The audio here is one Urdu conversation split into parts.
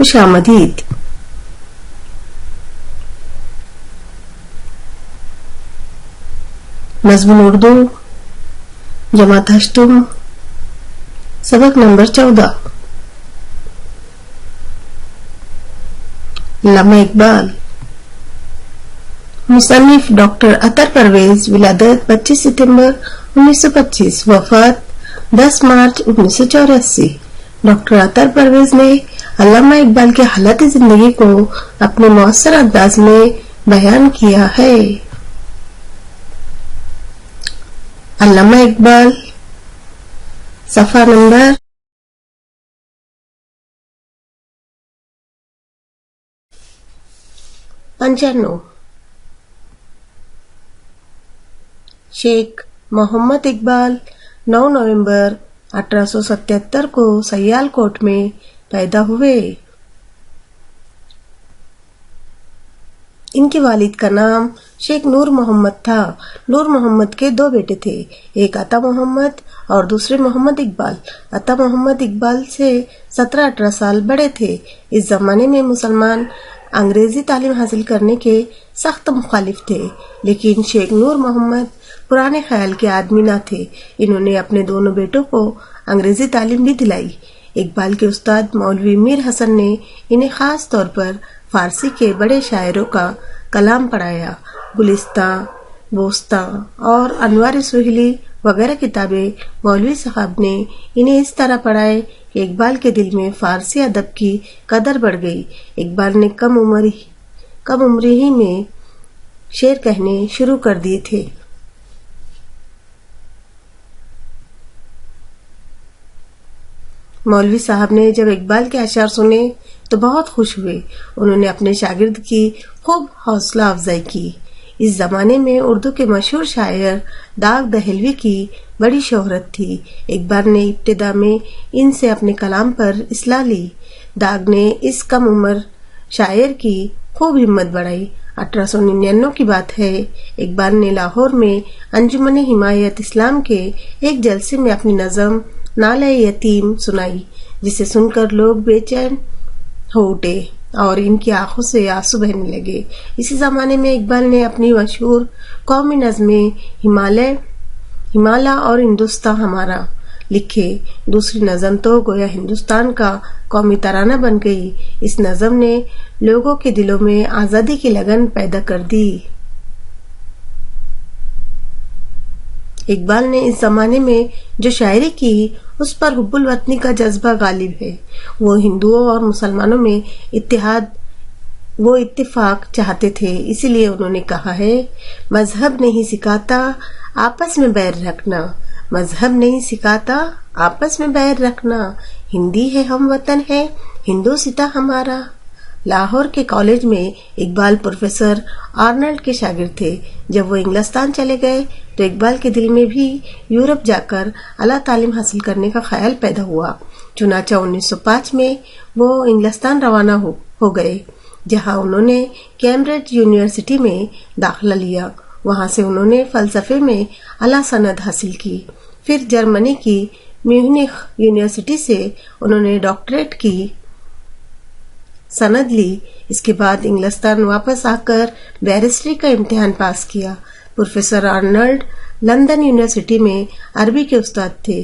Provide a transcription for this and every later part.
خوش آمدید۔ مضمون اردو جماعت ہشتم سبق نمبر 14۔ علامہ اقبال۔ مصنف ڈاکٹر اطہر پرویز، ولادت 25 ستمبر 1925، وفات 10 مارچ 1984۔ ڈاکٹر اطہر پرویز نے علامہ اقبال کے حالات زندگی کو اپنے مؤثر انداز میں بیان کیا ہے۔ علامہ اقبال، صفحہ نمبر 95۔ شیخ محمد اقبال 9 نومبر 1877 کو سیال کوٹ میں پیدا ہوئے۔ ان کے والد کا نام شیخ نور محمد تھا۔ نور محمد کے 2 بیٹے تھے، ایک عطا محمد اور دوسرے محمد اقبال۔ عطا محمد اقبال سے 17-18 سال بڑے تھے۔ اس زمانے میں مسلمان انگریزی تعلیم حاصل کرنے کے سخت مخالف تھے، لیکن شیخ نور محمد پرانے خیال کے آدمی نہ تھے۔ انہوں نے اپنے دونوں بیٹوں کو انگریزی تعلیم بھی دلائی۔ اقبال کے استاد مولوی میر حسن نے انہیں خاص طور پر فارسی کے بڑے شاعروں کا کلام پڑھایا۔ گلستان، بوستان اور انوار سہیلی وغیرہ کتابیں مولوی صاحب نے انہیں اس طرح پڑھائے کہ اقبال کے دل میں فارسی ادب کی قدر بڑھ گئی۔ اقبال نے کم عمری ہی میں شعر کہنے شروع کر دیے تھے۔ مولوی صاحب نے جب اقبال کے اشعار سنے تو بہت خوش ہوئے۔ انہوں نے اپنے شاگرد کی خوب حوصلہ افزائی کی۔ اس زمانے میں اردو کے مشہور شاعر داغ دہلوی کی بڑی شہرت تھی۔ اقبال نے ابتدا میں ان سے اپنے کلام پر اصلاح لی۔ داغ نے اس کم عمر شاعر کی خوب ہمت بڑھائی۔ 1899 کی بات ہے، اقبال نے لاہور میں انجمن حمایت اسلام کے ایک جلسے میں اپنی نظم نالہ یتیم سنائی، جسے سن کر لوگ بے چین ہو اٹھے اور ان کی آنکھوں سے آنسو بہنے لگے۔ اسی زمانے میں اقبال نے اپنی مشہور قومی نظمیں ہمالا اور ہندوستان ہمارا لکھے۔ دوسری نظم تو گویا ہندوستان کا قومی ترانہ بن گئی۔ اس نظم نے لوگوں کے دلوں میں آزادی کی لگن پیدا کر دی۔ اقبال نے اس زمانے میں جو شاعری کی اس پر حب الوطنی کا جذبہ غالب ہے۔ وہ ہندوؤں اور مسلمانوں میں اتفاق چاہتے تھے، اسی لیے انہوں نے کہا ہے، مذہب نہیں سکھاتا آپس میں بیر رکھنا، مذہب نہیں سکھاتا آپس میں بیر رکھنا، ہندی ہے ہم وطن ہے ہندو ستا ہمارا۔ لاہور کے کالج میں اقبال پروفیسر آرنلڈ کے شاگرد تھے۔ جب وہ انگلستان چلے گئے تو اقبال کے دل میں بھی یورپ جا کر اعلیٰ تعلیم حاصل کرنے کا خیال پیدا ہوا۔ چنانچہ 1905 میں وہ انگلستان روانہ ہو گئے، جہاں انہوں نے کیمبرج یونیورسٹی میں داخلہ لیا۔ وہاں سے انہوں نے فلسفے میں اعلیٰ سند حاصل کی۔ پھر جرمنی کی میونخ یونیورسٹی سے انہوں نے ڈاکٹریٹ کی سند لی۔ اس کے بعد انگلستان واپس آ کر بیرسٹری کا امتحان پاس کیا۔ پروفیسر آرنلڈ لندن یونیورسٹی میں عربی کے استاد تھے۔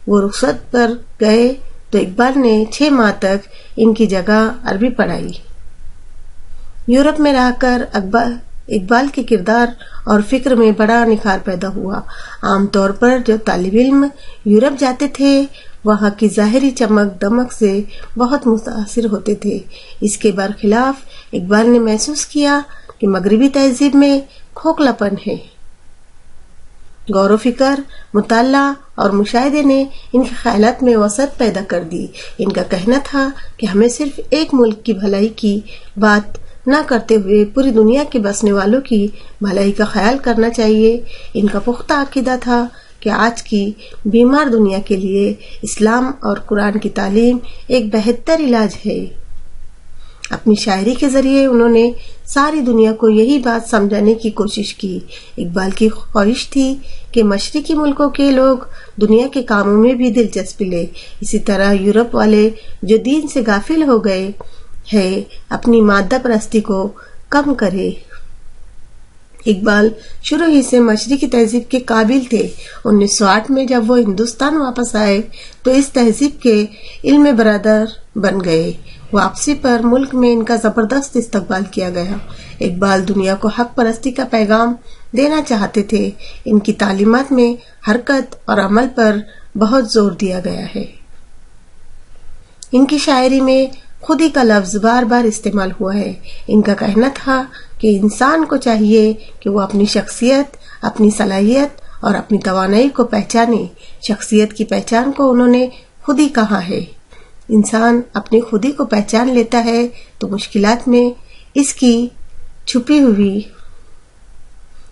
وہ رخصت پر گئے تو اقبال نے 6 ماہ تک ان کی جگہ عربی پڑھائی۔ یورپ میں رہ کر اقبال کے کردار اور فکر میں بڑا نکھار پیدا ہوا۔ عام طور پر جو طالب علم یورپ جاتے تھے وہاں کی ظاہری چمک دمک سے بہت متاثر ہوتے تھے۔ اس کے برخلاف اقبال نے محسوس کیا کہ مغربی تہذیب میں کھوکھلا پن ہے۔ غور و فکر، مطالعہ اور مشاہدے نے ان کے خیالات میں وسعت پیدا کر دی۔ ان کا کہنا تھا کہ ہمیں صرف ایک ملک کی بھلائی کی بات نہ کرتے ہوئے پوری دنیا کے بسنے والوں کی بھلائی کا خیال کرنا چاہیے۔ ان کا پختہ عقیدہ تھا کہ آج کی بیمار دنیا کے لیے اسلام اور قرآن کی تعلیم ایک بہتر علاج ہے۔ اپنی شاعری کے ذریعے انہوں نے ساری دنیا کو یہی بات سمجھانے کی کوشش کی۔ اقبال کی خواہش تھی کہ مشرقی ملکوں کے لوگ دنیا کے کاموں میں بھی دلچسپی لیں۔ اسی طرح یورپ والے جو دین سے غافل ہو گئے ہے اپنی مادہ پرستی کو کم کرے۔ اقبال شروع ہی سے مشرقی تہذیب کے قابل تھے۔ 1908 میں جب وہ ہندوستان واپس آئے تو اس تہذیب کے علم برادر بن گئے۔ واپسی پر ملک میں ان کا زبردست استقبال کیا گیا۔ اقبال دنیا کو حق پرستی کا پیغام دینا چاہتے تھے۔ ان کی تعلیمات میں حرکت اور عمل پر بہت زور دیا گیا ہے۔ ان کی شاعری میں خودی کا لفظ بار بار استعمال ہوا ہے۔ ان کا کہنا تھا کہ انسان کو چاہیے کہ وہ اپنی شخصیت، اپنی صلاحیت اور اپنی توانائی کو پہچانے۔ شخصیت کی پہچان کو انہوں نے خودی کہا ہے۔ انسان اپنی خودی کو پہچان لیتا ہے تو مشکلات میں اس کی چھپی ہوئی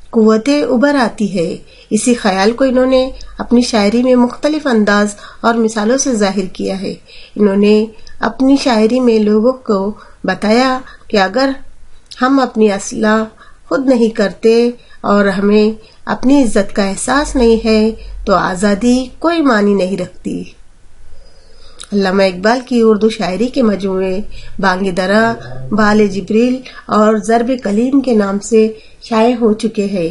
قوتیں ابھر آتی ہے۔ اسی خیال کو انہوں نے اپنی شاعری میں مختلف انداز اور مثالوں سے ظاہر کیا ہے۔ انہوں نے اپنی شاعری میں لوگوں کو بتایا کہ اگر ہم اپنی اصلاح خود نہیں کرتے اور ہمیں اپنی عزت کا احساس نہیں ہے تو آزادی کوئی معنی نہیں رکھتی۔ علامہ اقبال کی اردو شاعری کے مجموعے بانگ درا، بال جبریل اور ضرب کلیم کے نام سے شائع ہو چکے ہیں۔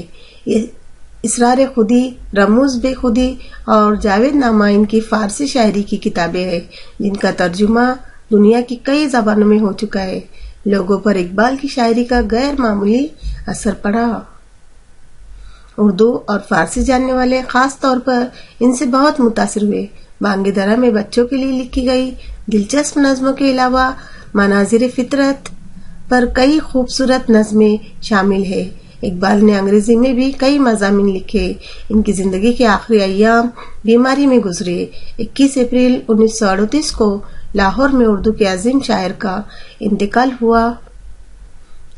اسرار خودی، رموز بے خودی اور جاوید نامہ ان کی فارسی شاعری کی کتابیں ہیں جن کا ترجمہ دنیا کی کئی زبانوں میں ہو چکا ہے۔ لوگوں پر اقبال کی شاعری کا غیر معمولی اثر پڑا۔ اردو اور فارسی جاننے والے خاص طور پر ان سے بہت متاثر ہوئے۔ بانگ درا میں بچوں کے لیے لکھی گئی دلچسپ نظموں کے علاوہ مناظر فطرت پر کئی خوبصورت نظمیں شامل ہیں۔ اقبال نے انگریزی میں بھی کئی مضامین لکھے۔ ان کی زندگی کے آخری ایام بیماری میں گزرے۔ 21 اپریل 1938 کو لاہور میں اردو کے عظیم شاعر کا انتقال ہوا۔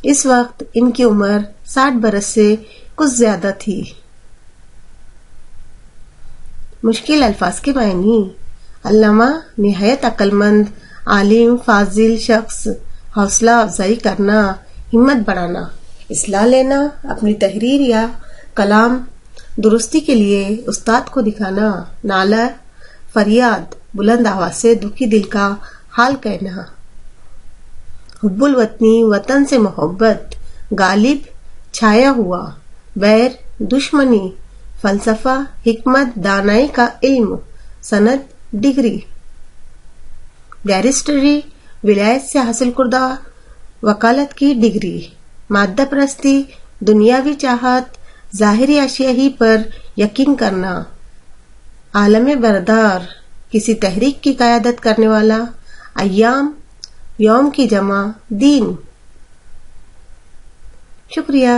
اس وقت ان کی عمر 60 برس سے کچھ زیادہ تھی۔ مشکل الفاظ کے معنی: علامہ نہایت عقل مند، عالم، فاضل شخص، حوصلہ افزائی کرنا، ہمت بڑھانا، اصلاح لینا، اپنی تحریر یا کلام درستی کے لیے استاد کو دکھانا، نالہ، فریاد، بلند آواز سے دکھی دل کا حال کہنا، حب الوطنی، وطن سے محبت، غالب، چھایا ہوا، بیر، دشمنی، فلسفہ، حکمت، دانائی کا علم، سند، ڈگری، بیرسٹری، ولایت سے حاصل کردہ وکالت کی ڈگری، مادہ پرستی، دنیاوی چاہت، ظاہری اشیاء ہی پر یقین کرنا، عالم بردار، کسی تحریک کی قیادت کرنے والا، ایام، یوم کی جمع، دین۔ شکریہ۔